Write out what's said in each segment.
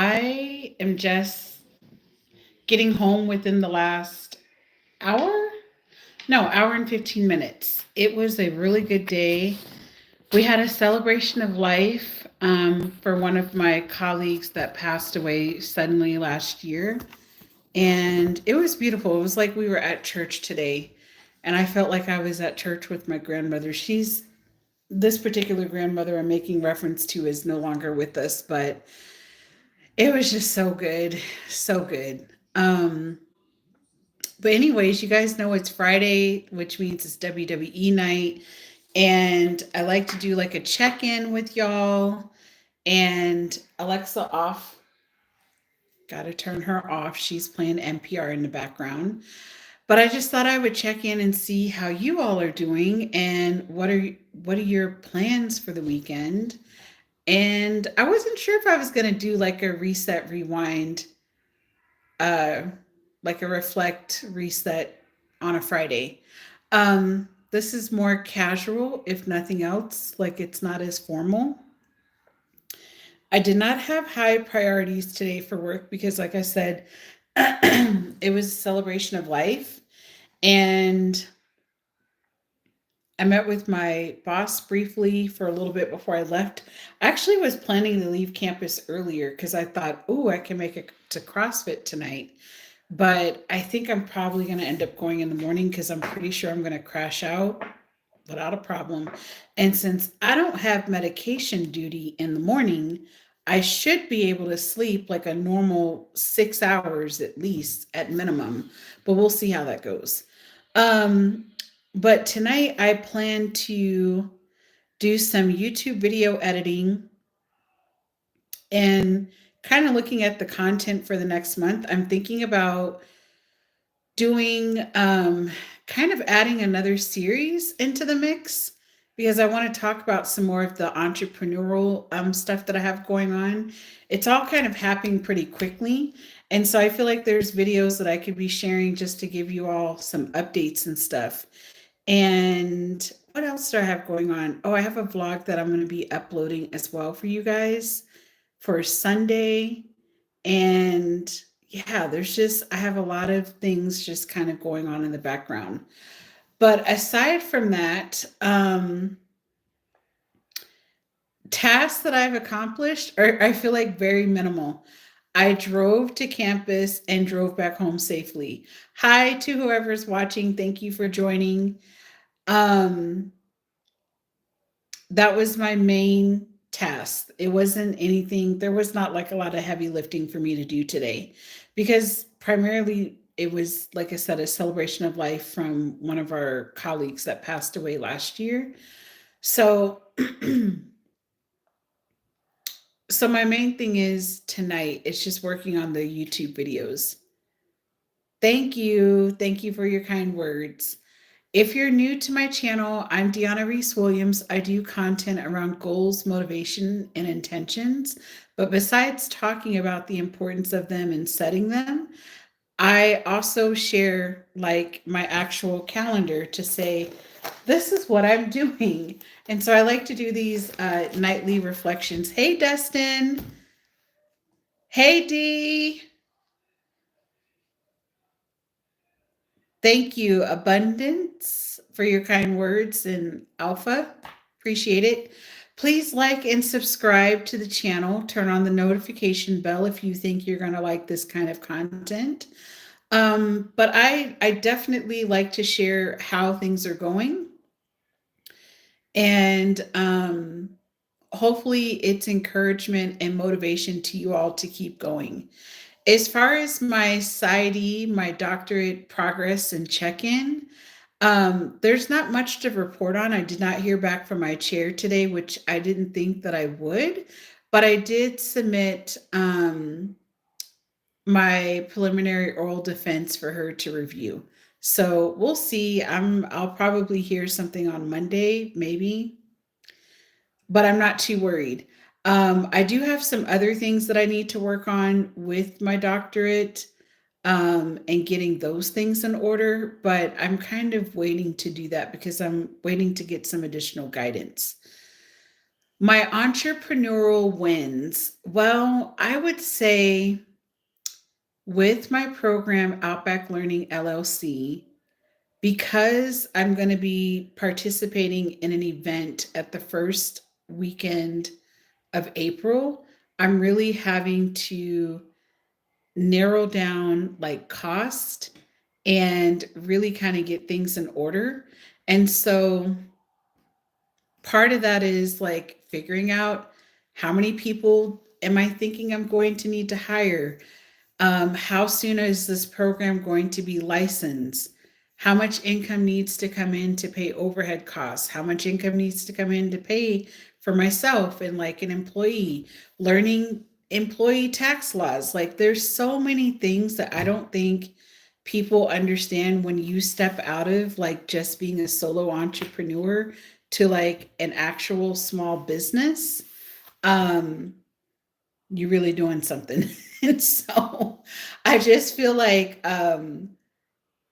I am just getting home within the last hour. No, hour and 15 minutes. It was a really good day. We had a celebration of life for one of my colleagues that passed away suddenly last year. And it was beautiful. It was like we were at church today. And I felt like I was at church with my grandmother. This particular grandmother I'm making reference to is no longer with us, but it was just so good. So good. But anyways, you guys know it's Friday, which means it's WWE night. And I like to do like a check-in with y'all. And Alexa off. Gotta turn her off. She's playing NPR in the background. But I just thought I would check in and see how you all are doing and what are your plans for the weekend. And I wasn't sure if I was gonna do like a reset rewind, uh, like a reflect reset on a Friday. This is more casual, if nothing else, like it's not as formal. I did not have high priorities today for work because, like I said, it was a celebration of life. And I met with my boss briefly for a little bit before I left. I actually was planning to leave campus earlier because I thought, oh, I can make it to CrossFit tonight. But I think I'm probably going to end up going in the morning because I'm pretty sure I'm going to crash out without a problem. And since I don't have medication duty in the morning, I should be able to sleep like a normal 6 hours at least at minimum. But we'll see how that goes. Um, but tonight I plan to do some YouTube video editing and kind of looking at the content for the next month. I'm thinking about doing kind of adding another series into the mix because I want to talk about some more of the entrepreneurial stuff that I have going on. It's all kind of happening pretty quickly. And so I feel like there's videos that I could be sharing just to give you all some updates and stuff. And what else do I have going on? Oh, I have a vlog that I'm going to be uploading as well for you guys for Sunday. And yeah, I have a lot of things just kind of going on in the background. But aside from that, tasks that I've accomplished are, I feel like, very minimal. I drove to campus and drove back home safely. Hi to whoever's watching. Thank you for joining. Um, that was my main task. It wasn't anything, there was not like a lot of heavy lifting for me to do today because primarily it was, like I said, a celebration of life from one of our colleagues that passed away last year. So, so my main thing is tonight, it's just working on the YouTube videos. Thank you. Thank you for your kind words. If you're new to my channel, I'm Diona Reese Williams. I do content around goals, motivation, and intentions. But besides talking about the importance of them and setting them, I also share like my actual calendar to say, this is what I'm doing. And so I like to do these nightly reflections. Hey, Dustin. Hey, Dee. Thank you, Abundance, for your kind words, and Alpha. Appreciate it. Please like and subscribe to the channel. Turn on the notification bell if you think you're going to like this kind of content. But I definitely like to share how things are going. And hopefully it's encouragement and motivation to you all to keep going. As far as my PsyD, my doctorate progress and check-in, there's not much to report on. I did not hear back from my chair today, which I didn't think that I would, but I did submit my preliminary oral defense for her to review. So we'll see. I'll probably hear something on Monday, maybe, but I'm not too worried. I do have some other things that I need to work on with my doctorate, and getting those things in order, but I'm kind of waiting to do that because I'm waiting to get some additional guidance. My entrepreneurial wins. Well, I would say with my program, Outback Learning LLC, because I'm going to be participating in an event at the first weekend of April, I'm really having to narrow down like cost and really kind of get things in order. And so part of that is like figuring out how many people am I thinking I'm going to need to hire? How soon is this program going to be licensed? How much income needs to come in to pay overhead costs? How much income needs to come in to pay for myself and like an employee? Learning employee tax laws. Like there's so many things that I don't think people understand when you step out of like just being a solo entrepreneur to like an actual small business. Um, you're really doing something. And so I just feel like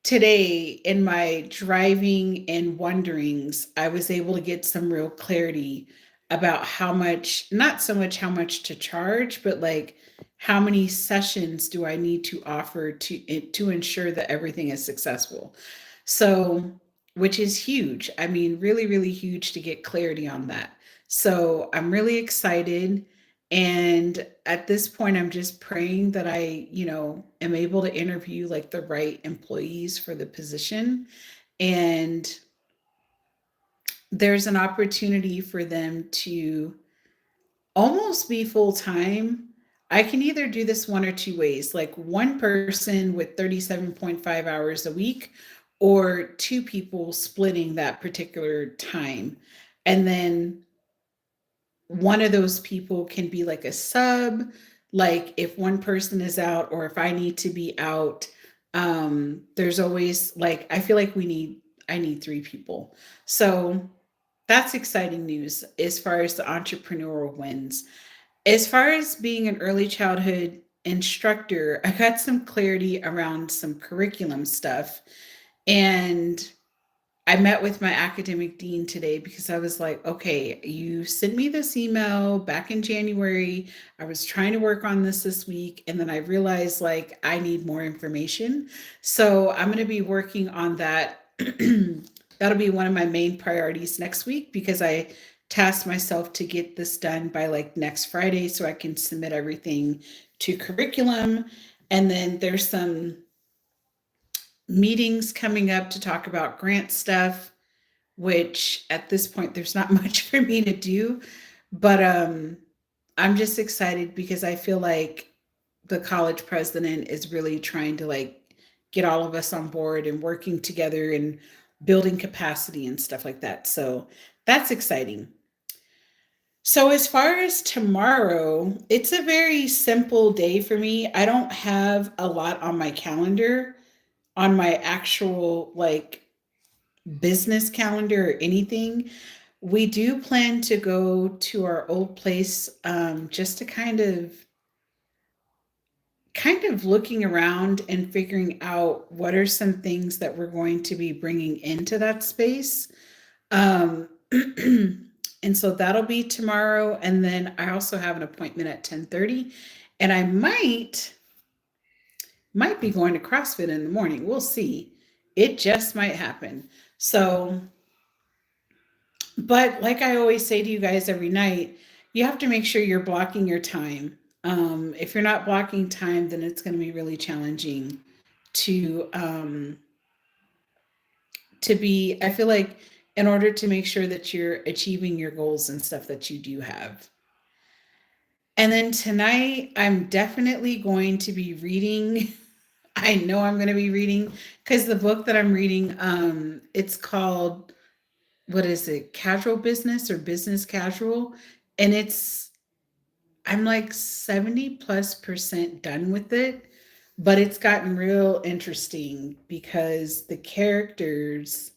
today in my driving and wonderings, I was able to get some real clarity about how much, not so much how much to charge, but like how many sessions do I need to offer to ensure that everything is successful. So, which is huge. I mean, really, really huge to get clarity on that. So I'm really excited. And at this point, I'm just praying that I, am able to interview like the right employees for the position. And there's an opportunity for them to almost be full time. I can either do this one or two ways, like one person with 37.5 hours a week, or two people splitting that particular time. And then one of those people can be like a sub, like if one person is out or if I need to be out. There's always like I feel like I need three people. So that's exciting news as far as the entrepreneurial wins. As far as being an early childhood instructor, I got some clarity around some curriculum stuff. And I met with my academic dean today because I was like, okay, you sent me this email back in January. I was trying to work on this week. And then I realized like I need more information. So I'm going to be working on that. That'll be one of my main priorities next week because I tasked myself to get this done by like next Friday so I can submit everything to curriculum. And then there's some meetings coming up to talk about grant stuff, which at this point there's not much for me to do. But I'm just excited because I feel like the college president is really trying to like get all of us on board and working together and building capacity and stuff like that. So that's exciting. So, as far as tomorrow, it's a very simple day for me. I don't have a lot on my calendar, on my actual like business calendar or anything. We do plan to go to our old place just to kind of looking around and figuring out what are some things that we're going to be bringing into that space. Um, and so that'll be tomorrow. And then I also have an appointment at 10:30, and I might be going to CrossFit in the morning. We'll see. It just might happen. So, but like I always say to you guys every night, you have to make sure you're blocking your time. If you're not blocking time, then it's going to be really challenging to be. I feel like in order to make sure that you're achieving your goals and stuff that you do have. And then tonight, I'm definitely going to be reading. I know I'm going to be reading because the book that I'm reading, it's called, what is it, Casual Business or Business Casual, and I'm like 70 plus percent done with it, but it's gotten real interesting because the characters,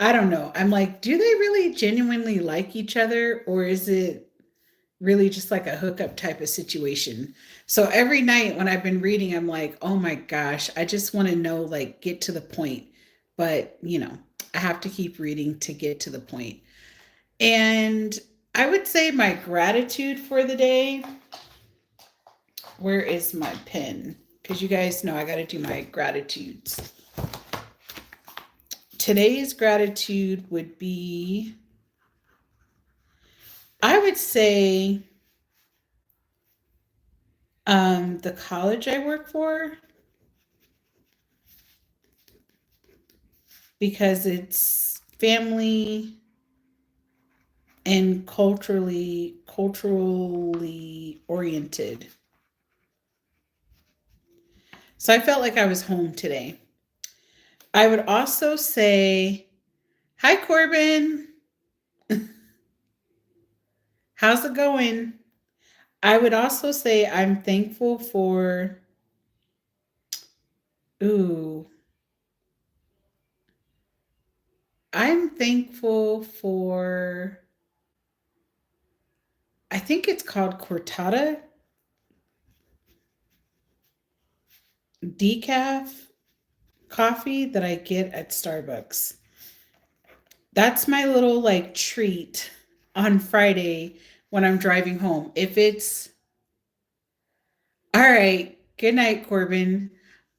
I don't know, I'm like, do they really genuinely like each other, or is it really just like a hookup type of situation? So every night when I've been reading, I'm like, oh my gosh, I just want to know, like, get to the point. But, I have to keep reading to get to the point. And I would say my gratitude for the day. Where is my pen? Because you guys know I got to do my gratitudes. Today's gratitude would be, I would say, the college I work for, because it's family and culturally oriented. So I felt like I was home today. I would also say, hi Corbin, how's it going? I would also say I'm thankful for, ooh, I'm thankful for, I think it's called cortada decaf coffee that I get at Starbucks. That's my little like treat on Friday when I'm driving home. If it's all right, good night, Corbin.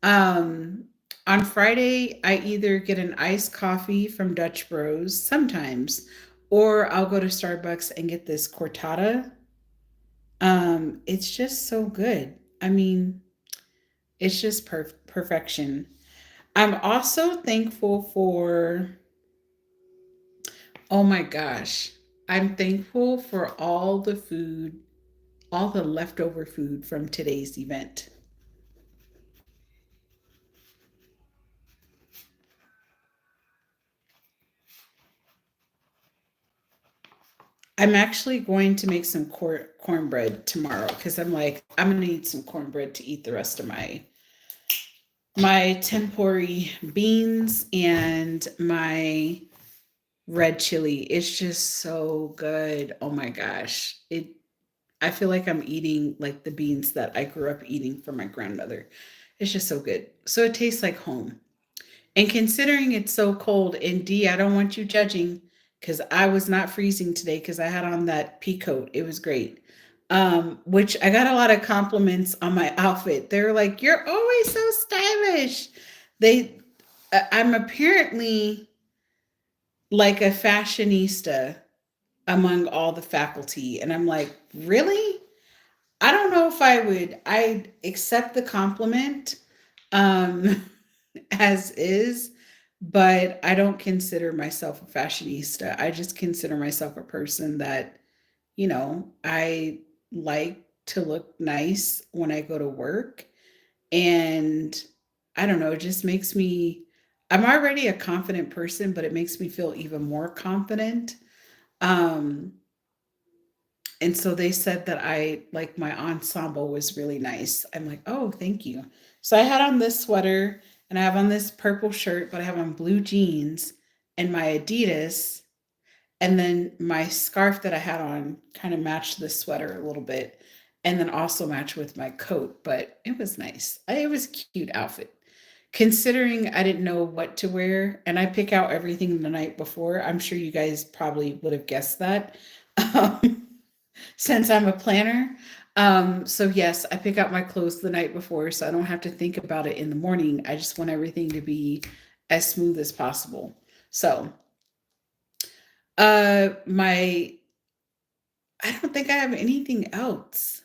Um, on Friday, I either get an iced coffee from Dutch Bros sometimes, or I'll go to Starbucks and get this cortada. It's just so good. I mean, it's just perfection. I'm also thankful for, oh my gosh, I'm thankful for all the food, all the leftover food from today's event. I'm actually going to make some cornbread tomorrow because I'm like, I'm going to need some cornbread to eat the rest of my tempori beans and my red chili. It's just so good. Oh my gosh. I feel like I'm eating like the beans that I grew up eating from my grandmother. It's just so good. So it tastes like home. And considering it's so cold, and D, I don't want you judging because I was not freezing today because I had on that pea coat. It was great. Which I got a lot of compliments on my outfit. They're like, "You're always so stylish." They, I'm apparently like a fashionista among all the faculty, and I'm like, really? I don't know if I'd accept the compliment um, as is, but I don't consider myself a fashionista. I just consider myself a person that, I like to look nice when I go to work. And I don't know, it just makes me, I'm already a confident person, but it makes me feel even more confident. Um, and so they said that I like my ensemble was really nice. I'm like, oh, thank you. So I had on this sweater and I have on this purple shirt, but I have on blue jeans and my Adidas. And then my scarf that I had on kind of matched the sweater a little bit and then also matched with my coat, but it was nice. It was a cute outfit. Considering I didn't know what to wear and I pick out everything the night before, I'm sure you guys probably would have guessed that. Um, since I'm a planner. So yes, I pick out my clothes the night before so I don't have to think about it in the morning. I just want everything to be as smooth as possible. So, my I don't think I have anything else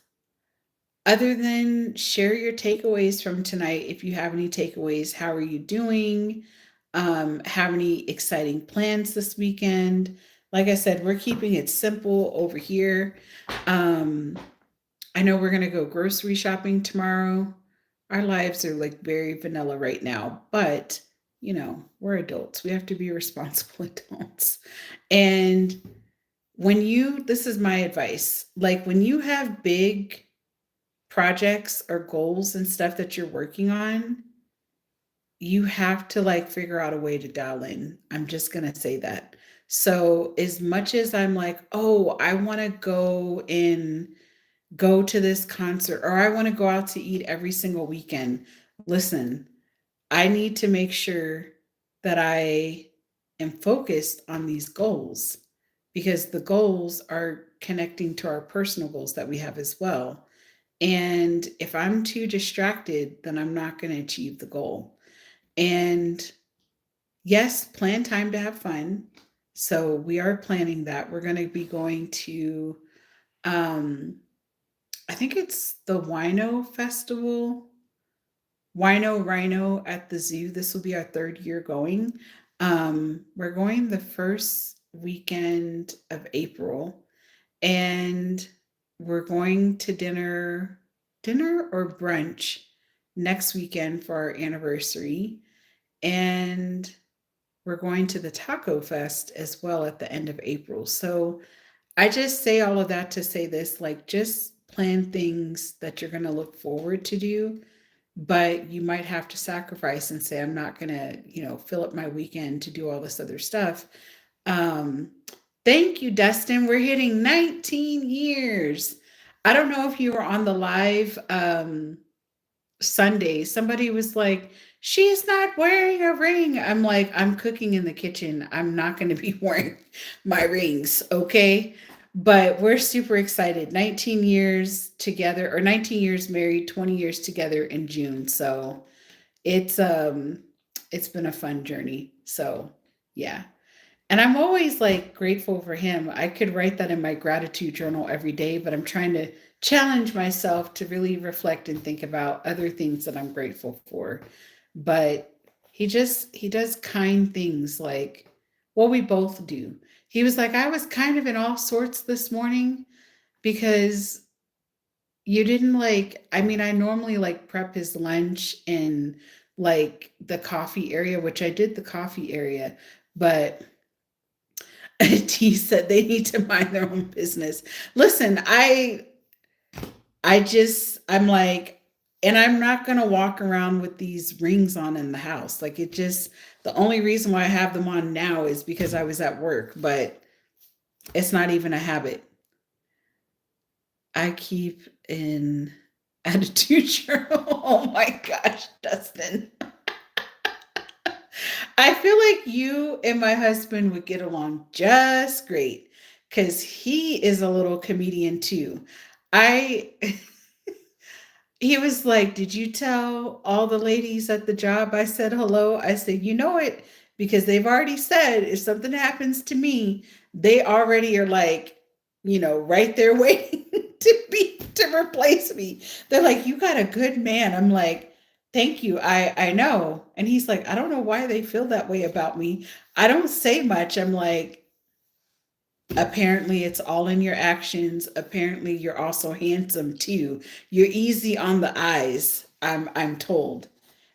other than share your takeaways from tonight. If you have any takeaways, how are you doing? Have any exciting plans this weekend? Like I said, we're keeping it simple over here. Um, I know we're going to go grocery shopping tomorrow. Our lives are like very vanilla right now, but we're adults. We have to be responsible adults. And this is my advice, like when you have big projects or goals and stuff that you're working on, you have to like figure out a way to dial in. I'm just going to say that. So, as much as I'm like, oh, I want to go to this concert or I want to go out to eat every single weekend. Listen, I need to make sure that I am focused on these goals because the goals are connecting to our personal goals that we have as well. And if I'm too distracted, then I'm not going to achieve the goal. And yes, plan time to have fun. So we are planning that. We're going to be going to, um, I think it's the Wino Festival, Wino Rhino at the zoo. This will be our third year going. We're going the first weekend of April, and we're going to dinner or brunch next weekend for our anniversary. And we're going to the Taco Fest as well at the end of April. So I just say all of that to say this, like, just plan things that you're going to look forward to do, but you might have to sacrifice and say, I'm not going to, fill up my weekend to do all this other stuff. Um, Thank you, Dustin. We're hitting 19 years. I don't know if you were on the live Sunday. Somebody was like, she's not wearing a ring. I'm like, I'm cooking in the kitchen. I'm not going to be wearing my rings. Okay. But we're super excited. 19 years together, or 19 years married, 20 years together in June. So it's it's been a fun journey. So yeah. And I'm always like grateful for him. I could write that in my gratitude journal every day, but I'm trying to challenge myself to really reflect and think about other things that I'm grateful for. But he does kind things like what we both do. He was like, I was kind of in all sorts this morning because you didn't like, I mean, I normally like prep his lunch in like the coffee area, which I did the coffee area, but T said they need to mind their own business. Listen, I'm like, and I'm not gonna walk around with these rings on in the house. Like it just, the only reason why I have them on now is because I was at work, but it's not even a habit. I keep in attitude journal. Oh my gosh, Dustin. I feel like you and my husband would get along just great because he is a little comedian too. I He was like, did you tell all the ladies at the job I said hello? I said, you know it, because they've already said if something happens to me, they already are like, right there waiting to replace me. They're like, you got a good man. I'm like, thank you. I know. And he's like, I don't know why they feel that way about me. I don't say much. I'm like, apparently it's all in your actions. Apparently you're also handsome too. You're easy on the eyes, I'm told.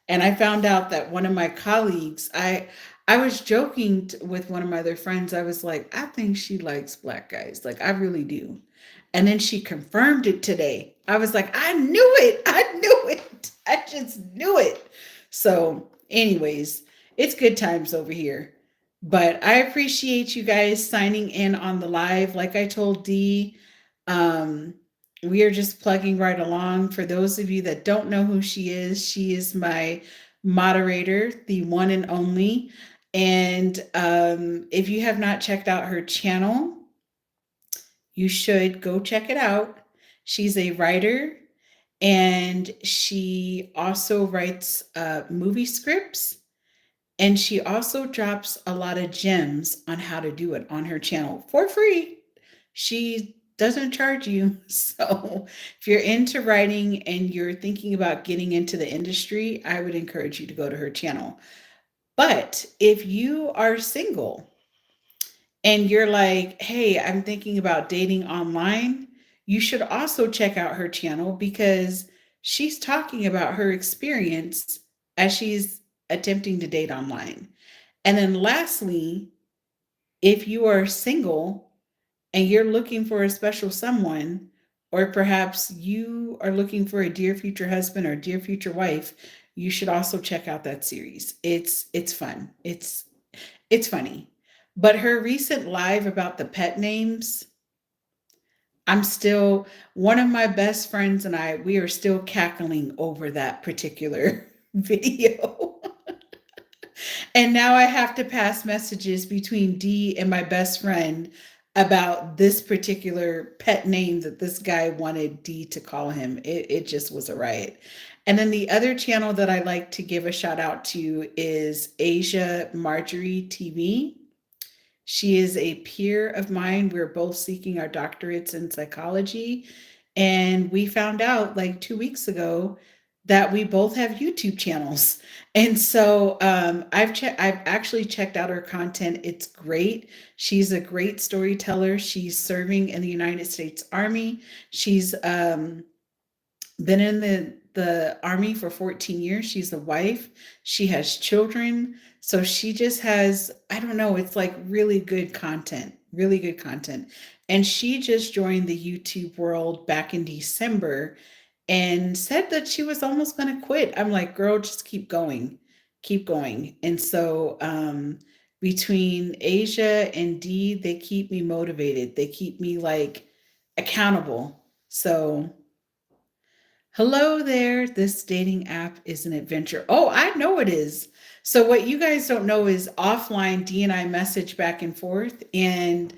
And I found out that one of my colleagues, I was joking with one of my other friends. I was like, I think she likes black guys. Like I really do. And then she confirmed it today. I was like, I knew it. I knew it. I just knew it. So, anyways, it's good times over here. But I appreciate you guys signing in on the live. Like I told Dee, um, we are just plugging right along. For those of you that don't know who she is my moderator, the one and only. And if you have not checked out her channel, you should go check it out. She's a writer, and she also writes movie scripts, and she also drops a lot of gems on how to do it on her channel for free. She doesn't charge you. So if you're into writing and you're thinking about getting into the industry, I would encourage you to go to her channel. But if you are single and you're like, hey, I'm thinking about dating online, you should also check out her channel because she's talking about her experience as she's attempting to date online. And then lastly, if you are single and you're looking for a special someone, or perhaps you are looking for a dear future husband or dear future wife, you should also check out that series. It's fun. It's funny. But her recent live about the pet names, I'm still, one of my best friends and I, we are still cackling over that particular video. And now I have to pass messages between Dee and my best friend about this particular pet name that this guy wanted Dee to call him. It just was a riot. And then the other channel that I like to give a shout out to is Asia Marjorie TV. She is a peer of mine. We're both seeking our doctorates in psychology. And we found out like 2 weeks ago that we both have YouTube channels. And so I've actually checked out her content. It's great. She's a great storyteller. She's serving in the United States Army. She's been in the army for 14 years. She's a wife. She has children. So she just has, I don't know, it's like really good content, really good content. And she just joined the YouTube world back in December and said that she was almost going to quit. I'm like, girl, just keep going, keep going. And so between Asia and Dee, they keep me motivated. They keep me like accountable. So hello there. This dating app is an adventure. Oh, I know it is. So, what you guys don't know is offline, Dee and I message back and forth. And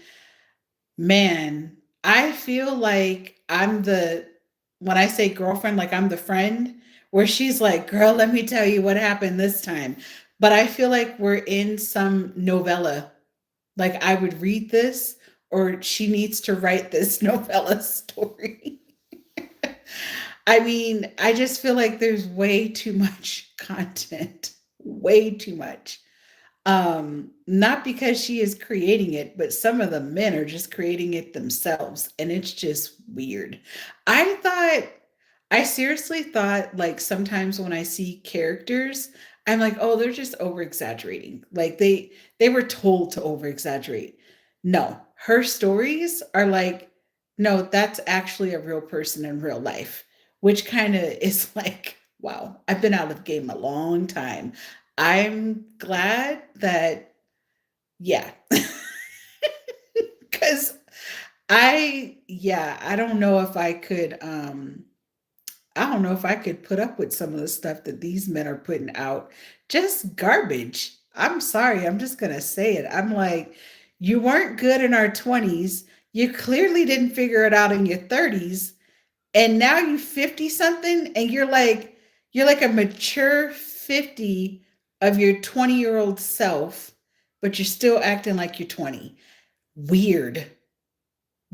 man, I feel like when I say girlfriend, like I'm the friend where she's like, girl, let me tell you what happened this time. But I feel like we're in some novella. Like I would read this, or she needs to write this novella story. I mean, I just feel like there's way too much content, way too much. Not because she is creating it, but some of the men are just creating it themselves, and it's just weird. I thought, I seriously thought, like sometimes when I see characters, I'm like, oh, they're just over exaggerating. Like they were told to over exaggerate. No, her stories are like, no, that's actually a real person in real life, which kind of is like, wow, I've been out of the game a long time. I'm glad that, yeah, because I don't know if I don't know if I could put up with some of the stuff that these men are putting out. Just garbage. I'm sorry. I'm just going to say it. I'm like, you weren't good in our 20s. You clearly didn't figure it out in your 30s. And now you 50 something and you're like a mature 50 of your 20-year-old self, but you're still acting like you're 20. Weird.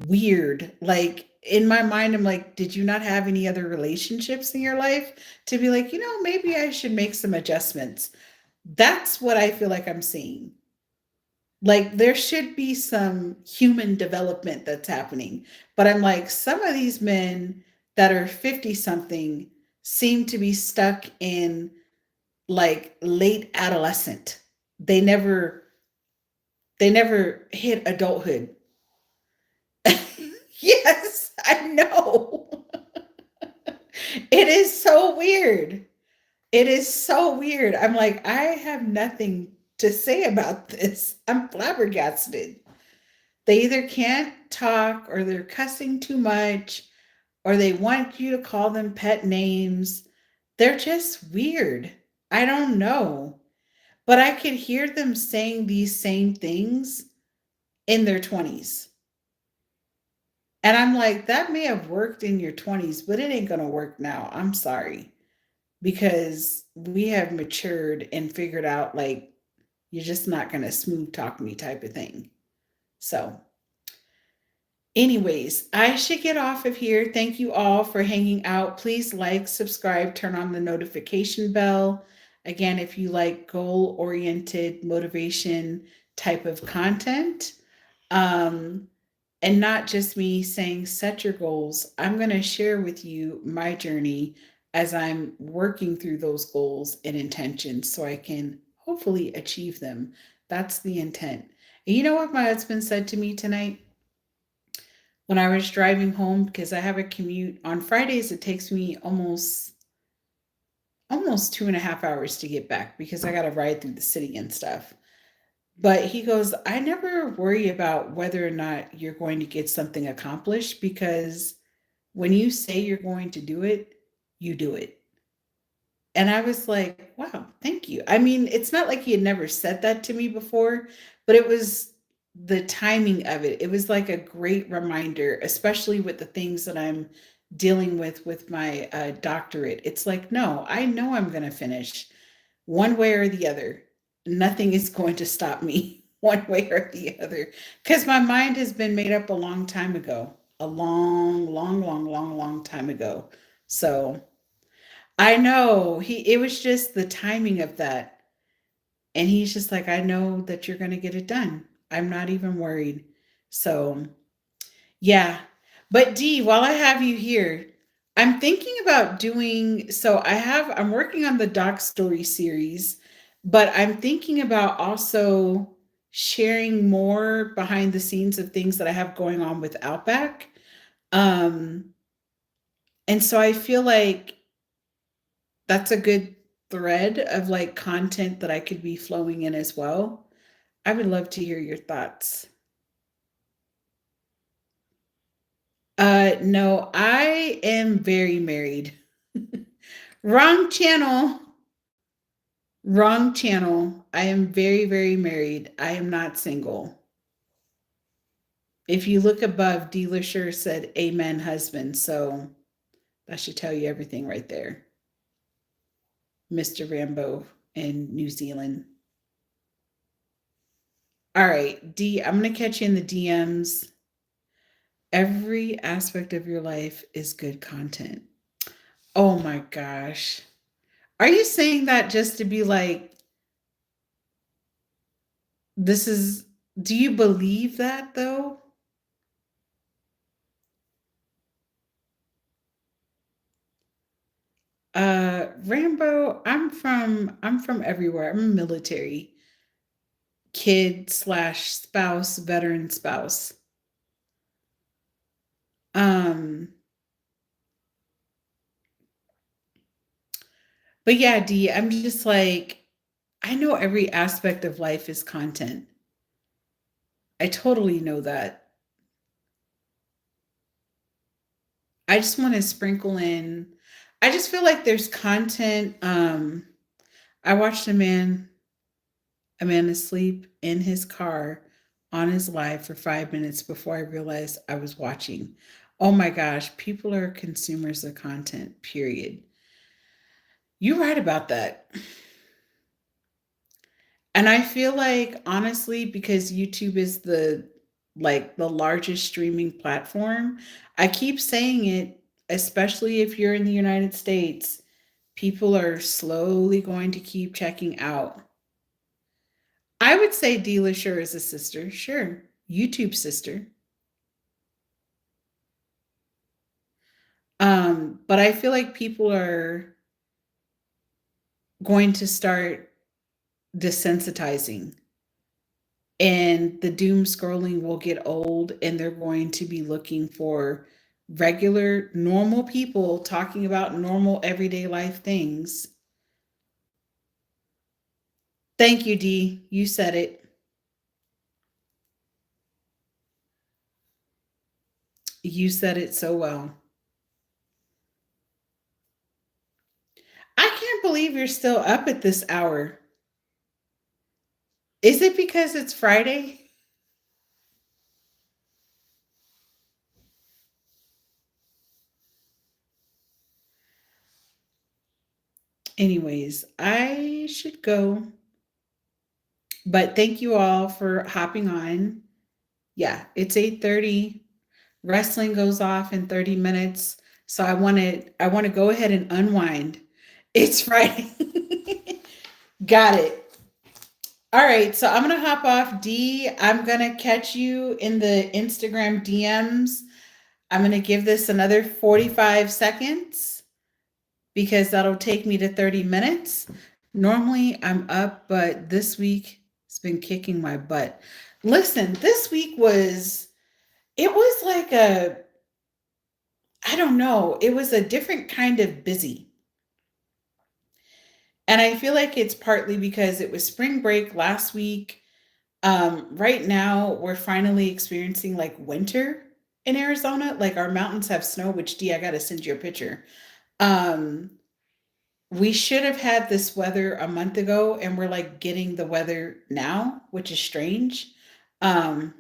Weird. Like in my mind, I'm like, did you not have any other relationships in your life to be like, maybe I should make some adjustments? That's what I feel like I'm seeing. Like there should be some human development that's happening. But I'm like, some of these men that are 50 something seem to be stuck in like late adolescent. They never they never hit adulthood. Yes, I know. It is so weird. It is so weird. I'm like, I have nothing to say about this. I'm flabbergasted. They either can't talk or they're cussing too much or they want you to call them pet names. They're just weird. I don't know. But I could hear them saying these same things in their 20s. And I'm like, that may have worked in your 20s, but it ain't going to work now. I'm sorry. Because we have matured and figured out like, you're just not going to smooth talk me type of thing. So, anyways, I should get off of here. Thank you all for hanging out. Please like, subscribe, turn on the notification bell. Again, if you like goal oriented motivation type of content, um, and not just me saying set your goals, I'm going to share with you my journey as I'm working through those goals and intentions so I can hopefully achieve them. That's the intent. And you know what my husband said to me tonight? When I was driving home, because I have a commute on Fridays, it takes me almost 2.5 hours to get back because I got to ride through the city and stuff. But he goes, I never worry about whether or not you're going to get something accomplished because when you say you're going to do it, you do it. And I was like, wow, thank you. I mean, it's not like he had never said that to me before, but it was the timing of it, it was like a great reminder, especially with the things that I'm dealing with my doctorate. It's like, no, I know I'm going to finish one way or the other. Nothing is going to stop me one way or the other because my mind has been made up a long time ago, a long, long, long, long, long time ago. So I know it was just the timing of that. And he's just like, I know that you're going to get it done. I'm not even worried. So, yeah. But Dee, while I have you here, I'm thinking about I'm working on the doc story series, but I'm thinking about also sharing more behind the scenes of things that I have going on with Outback. Um, and so I feel like that's a good thread of like content that I could be flowing in as well. I would love to hear your thoughts. No, I am very married. Wrong channel. Wrong channel. I am very, very married. I am not single. If you look above, Dealer said, Amen, husband. So that should tell you everything right there. Mr. Rambo in New Zealand. All right, D, I'm going to catch you in the DMs. Every aspect of your life is good content. Oh my gosh. Are you saying that just to be like, this is, do you believe that though? Rambo, I'm from everywhere. I'm a military kid slash spouse, veteran spouse. Um, but yeah, D, I'm just like, I know every aspect of life is content. I totally know that. I just want to sprinkle in. I just feel like there's content. I watched a man asleep in his car on his live for 5 minutes before I realized I was watching. Oh my gosh, people are consumers of content, period. You're right about that. And I feel like honestly, because YouTube is the largest streaming platform, I keep saying it, especially if you're in the United States, people are slowly going to keep checking out. I would say Dealer sure is a sister. Sure. YouTube sister. But I feel like people are going to start desensitizing and the doom scrolling will get old and they're going to be looking for regular, normal people talking about normal everyday life things. Thank you, Dee. You said it. You said it so well. I can't believe you're still up at this hour. Is it because it's Friday? Anyways, I should go. But thank you all for hopping on. Yeah, it's 8:30. Wrestling goes off in 30 minutes. So I want to go ahead and unwind. It's Friday. Got it. All right, so I'm going to hop off D. I'm going to catch you in the Instagram DMs. I'm going to give this another 45 seconds because that'll take me to 30 minutes. Normally I'm up, but this week it's been kicking my butt. Listen, this week it was like I don't know, it was a different kind of busy. And I feel like it's partly because it was spring break last week. Right now we're finally experiencing like winter in Arizona. Like our mountains have snow, which D, I gotta send you a picture. Um, we should have had this weather a month ago, and we're like getting the weather now, which is strange. Um,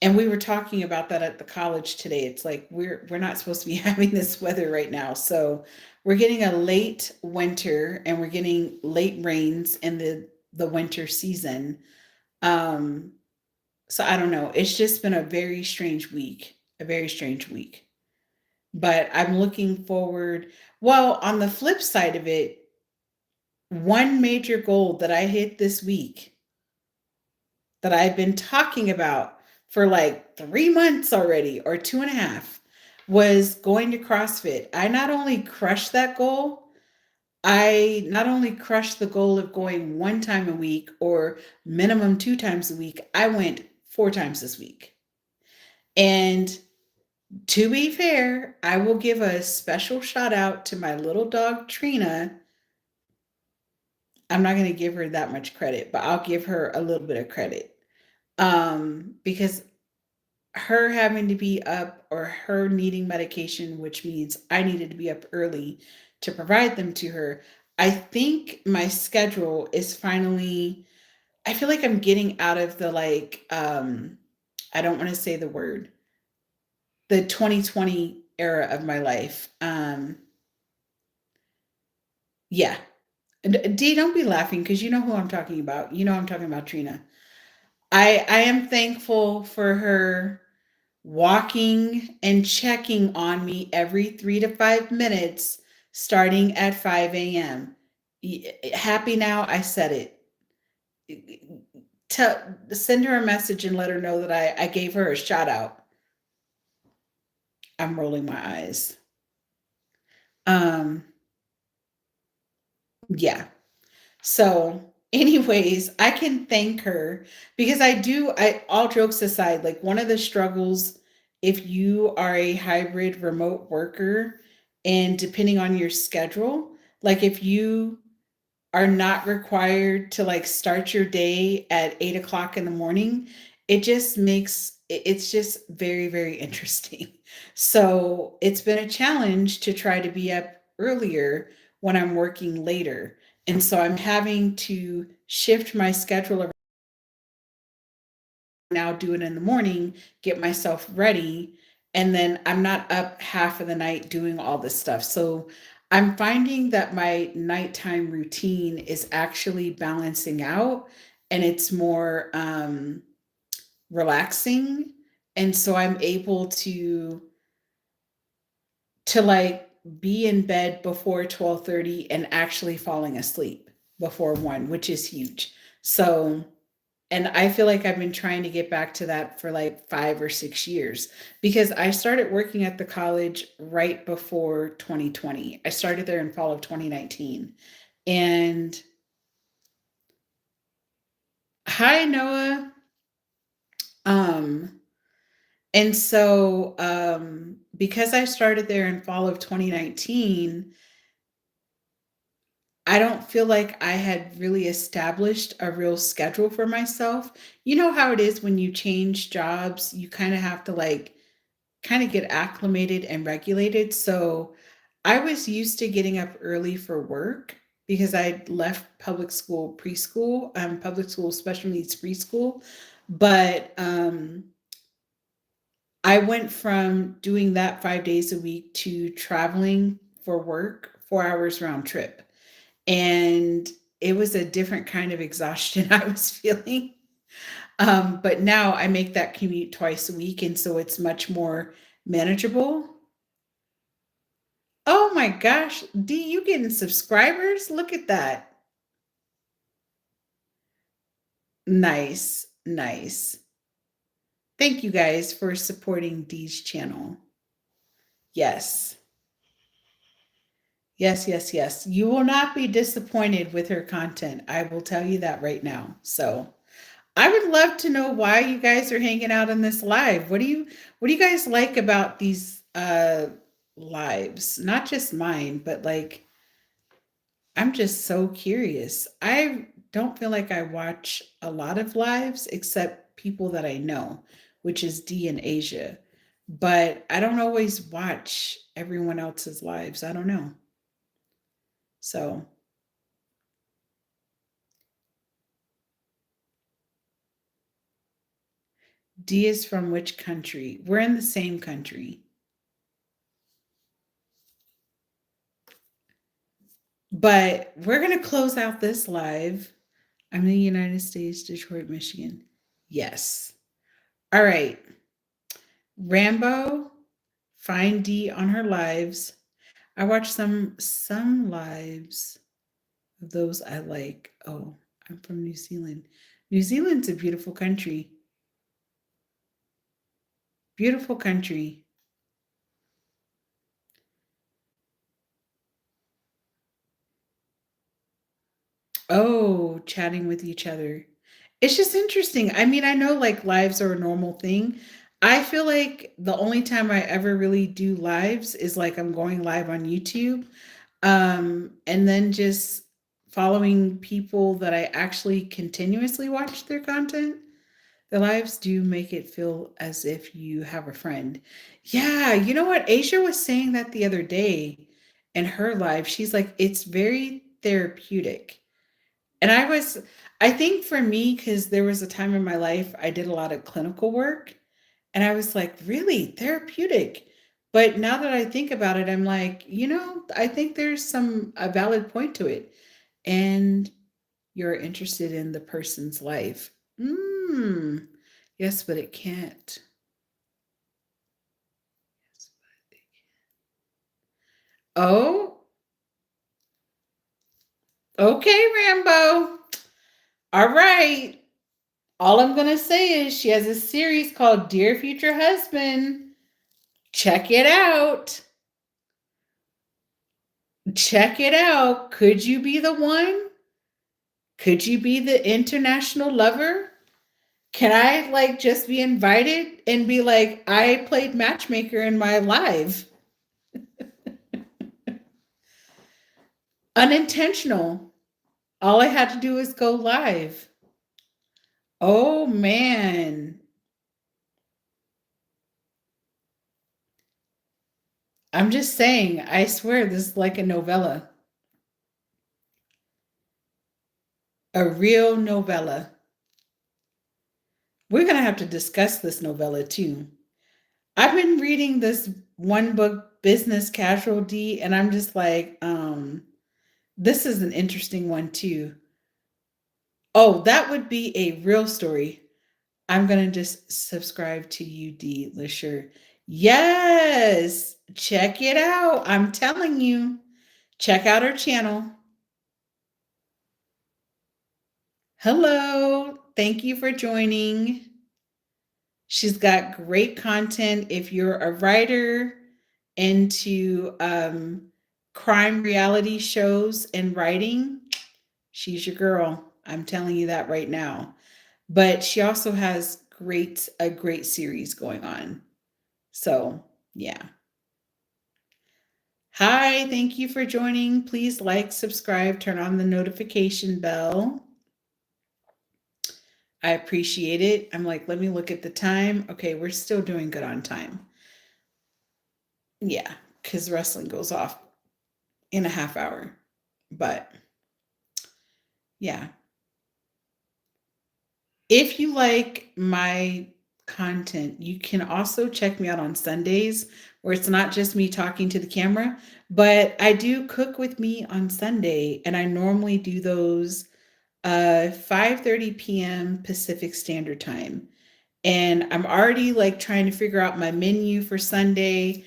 and we were talking about that at the college today. It's like we're not supposed to be having this weather right now. So we're getting a late winter and we're getting late rains in the winter season. Um, so I don't know. It's just been a very strange week. A very strange week. But I'm looking forward. Well, on the flip side of it, one major goal that I hit this week that I've been talking about for like 3 months already, or 2.5, was going to CrossFit. I not only crushed that goal, I not only crushed the goal of going 1 time a week or minimum 2 times a week, I went 4 times this week. And to be fair, I will give a special shout out to my little dog, Trina. I'm not going to give her that much credit, but I'll give her a little bit of credit. Because her having to be up, or her needing medication, which means I needed to be up early to provide them to her. I think my schedule is finally, I feel like I'm getting out of the like, I don't want to say the word, the 2020 era of my life. Yeah. And D, don't be laughing because you know who I'm talking about. You know I'm talking about Trina. I am thankful for her walking and checking on me every 3 to 5 minutes, starting at 5 a.m. Happy now, I said it. Send her a message and let her know that I gave her a shout out. I'm rolling my eyes. Um, yeah. So, anyways, I can thank her because all jokes aside, like one of the struggles, if you are a hybrid remote worker and depending on your schedule, like if you are not required to like start your day at 8 o'clock in the morning, it's just very, very interesting. So it's been a challenge to try to be up earlier when I'm working later. And so I'm having to shift my schedule around now, do it in the morning, get myself ready, and then I'm not up half of the night doing all this stuff. So I'm finding that my nighttime routine is actually balancing out and it's more relaxing. And so I'm able to like be in bed before 12:30 and actually falling asleep before 1, which is huge. So, and I feel like I've been trying to get back to that for like 5 or 6 years because I started working at the college right before 2020. I started there in fall of 2019. And hi, Noah. Um and so because I started there in fall of 2019, I don't feel like I had really established a real schedule for myself. You know how it is when you change jobs, you kind of have to like kind of get acclimated and regulated. So I was used to getting up early for work because I left public school special needs preschool. But I went from doing that 5 days a week to traveling for work, 4 hours round trip. And it was a different kind of exhaustion I was feeling. But now I make that commute twice a week, and so it's much more manageable. Oh my gosh, D, you getting subscribers? Look at that. Nice, nice. Thank you guys for supporting Dee's channel. Yes, yes, yes, yes. You will not be disappointed with her content. I will tell you that right now. So I would love to know why you guys are hanging out on this live. What do you guys like about these lives? Not just mine, but like I'm just so curious. I don't feel like I watch a lot of lives except people that I know, which is D and Asia. But I don't always watch everyone else's lives. I don't know. So, D is from which country? We're in the same country. But we're going to close out this live. I'm in the United States, Detroit, Michigan. Yes. All right. Rambo, find D on her lives. I watched some lives of those I like. Oh, I'm from New Zealand. New Zealand's a beautiful country. Beautiful country. Oh, chatting with each other. It's just interesting. I mean, I know like lives are a normal thing. I feel like the only time I ever really do lives is like I'm going live on YouTube. And then just following people that I actually continuously watch their content. The lives do make it feel as if you have a friend. Yeah, you know what? Asia was saying that the other day in her live. She's like, it's very therapeutic. And I think for me, because there was a time in my life I did a lot of clinical work, and I was like, really therapeutic. But now that I think about it, I'm like, I think there's a valid point to it. And you're interested in the person's life. Mm, yes, but it can't. Oh, okay, Rambo. All right. All I'm going to say is she has a series called Dear Future Husband. Check it out. Check it out. Could you be the one? Could you be the international lover? Can I like just be invited and be like, I played matchmaker in my live? Unintentional. All I had to do is go live. Oh man. I'm just saying, I swear this is like a novella. A real novella. We're going to have to discuss this novella too. I've been reading this one book, Business Casualty, and I'm just like, this is an interesting one too. Oh, that would be a real story. I'm gonna just subscribe to UD Lisher. Yes, check it out. I'm telling you, check out her channel. Hello, thank you for joining. She's got great content. If you're a writer into crime reality shows and writing, she's your girl. I'm telling you that right now. But she also has a great series going on. So, yeah. Hi, thank you for joining. Please like, subscribe, turn on the notification bell. I appreciate it. I'm like, let me look at the time. Okay, we're still doing good on time. Yeah, because wrestling goes off in a half hour. But yeah, if you like my content, you can also check me out on Sundays where it's not just me talking to the camera, but I do cook with me on Sunday and I normally do those 5:30 p.m. Pacific Standard Time. And I'm already like trying to figure out my menu for Sunday,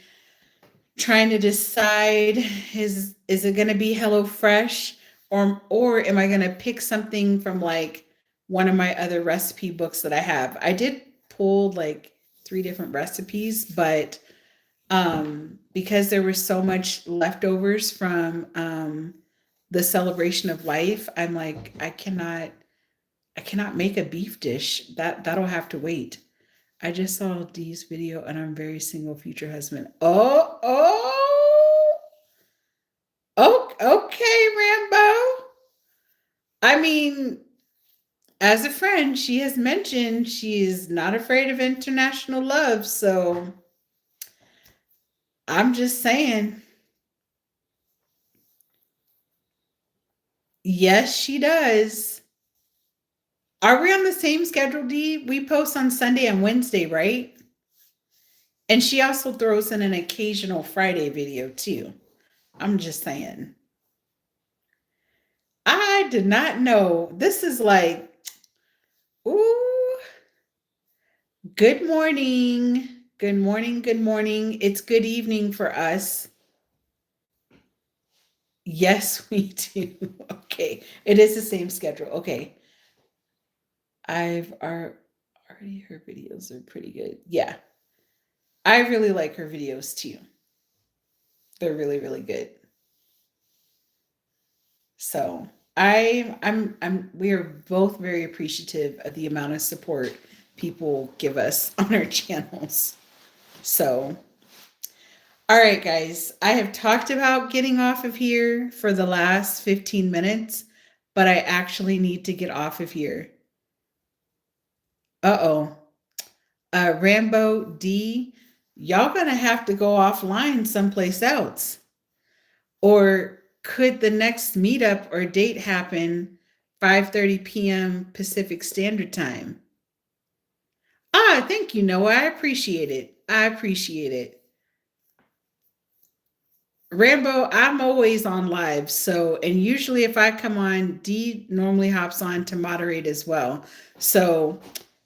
trying to decide is it going to be Hello Fresh or am I going to pick something from like one of my other recipe books that I have. I did pull like 3 different recipes, but because there was so much leftovers from the celebration of life, I'm like I cannot make a beef dish. That'll have to wait. I just saw Dee's video and I'm very single future husband. Oh, okay, Rambo. I mean, as a friend, she has mentioned she is not afraid of international love. So I'm just saying, yes, she does. Are we on the same schedule, D? We post on Sunday and Wednesday, right? And she also throws in an occasional Friday video too. I'm just saying. I did not know. This is like, ooh, good morning. Good morning. Good morning. It's good evening for us. Yes, we do. Okay. It is the same schedule. Okay. Already her videos are pretty good. Yeah. I really like her videos too. They're really, really good. So we are both very appreciative of the amount of support people give us on our channels. So, all right, guys, I have talked about getting off of here for the last 15 minutes, but I actually need to get off of here. Uh-oh. Rambo D, y'all gonna have to go offline someplace else. Or could the next meetup or date happen 5:30 p.m. Pacific Standard Time? Ah, thank you, Noah. I appreciate it. I appreciate it. Rambo, I'm always on live. So, and usually if I come on, D normally hops on to moderate as well. So,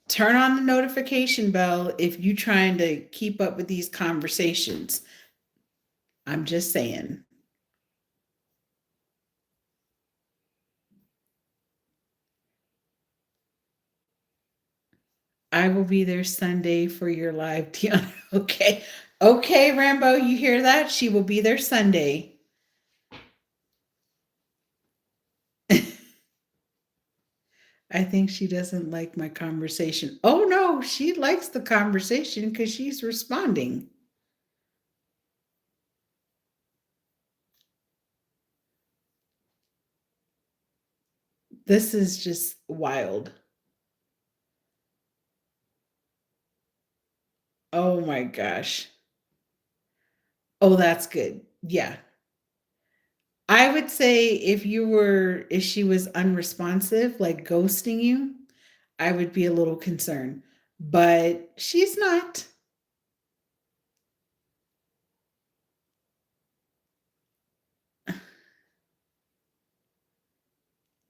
turn on the notification bell if you're trying to keep up with these conversations. I'm just saying. I will be there Sunday for your live, Diona. Okay. Okay, Rambo, you hear that? She will be there Sunday. I think she doesn't like my conversation. Oh, no, she likes the conversation because she's responding. This is just wild. Oh my gosh. Oh, that's good. Yeah. I would say if she was unresponsive, like ghosting you, I would be a little concerned. But she's not.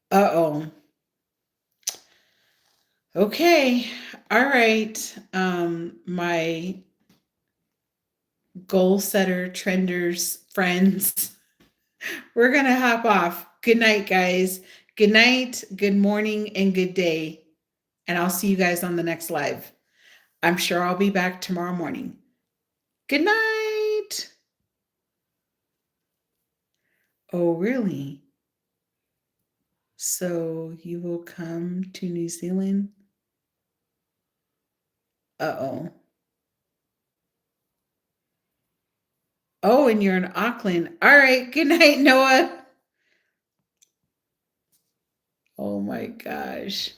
Uh oh. Okay. All right. My goal setter, trenders, friends, we're going to hop off. Good night, guys. Good night, good morning, and good day. And I'll see you guys on the next live. I'm sure I'll be back tomorrow morning. Good night. Oh, really? So you will come to New Zealand? Uh oh. Oh, and you're in Auckland. All right. Good night, Noah. Oh my gosh.